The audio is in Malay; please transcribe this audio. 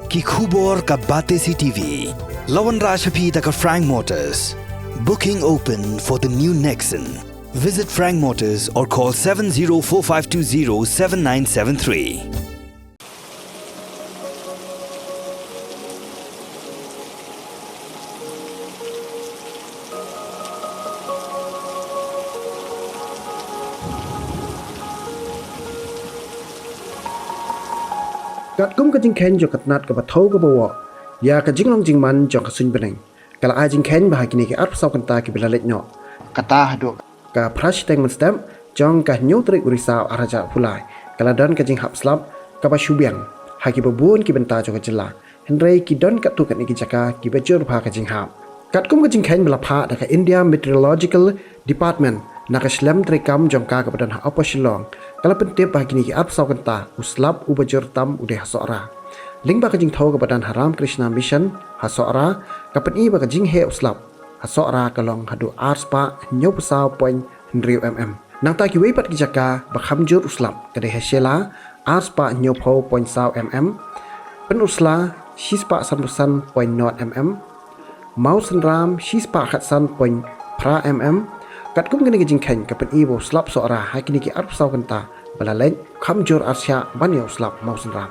Ki khubor ka bate si TV. Lawan Rashapi taka Frank Motors. Booking open for the new Nexon. Visit Frank Motors or call 7045207973. Kat kum ka jing ken jo kat nat ka ba thau ka bawa ya ka jing long jing man jo ka sun beneng kala a jing ken ba kini ke ap sau kan ta ki bila let no kata hadu ka prash teng man stem jong ka nyu tri urisa araja pulai kala don ka jing hap slap ka ba shubiang ha ki ba bun ki benta jo ka jela henrei ki don ka tu kan ki jaka ki ba jor pha ka jing hap kat kum ka jing ken bala pha da ka India Meteorological Department nak Islam terekam jongka kepada hak apa silong kalau pentip bagi ni ap sau kanta uslap ubajur tam udeh Sohra ling ba kajing thau kepada Haram Krishna Mission ha Sohra kapen i ba kajing he uslap ha Sohra kalong hadu arspa nyo pasau point hendriu nang ta ki wei pat ki jaka ba khamjur uslap kade hesela arspa nyo phau point sau pen usla shispa sanbusan point not Mawsynram shispa khatsan point pra kat kum kini jing khen kapen i bo slap Sohra ha kini ki arp sau kanta bala Leit Kham jor arsya ban yo slap Mawsynram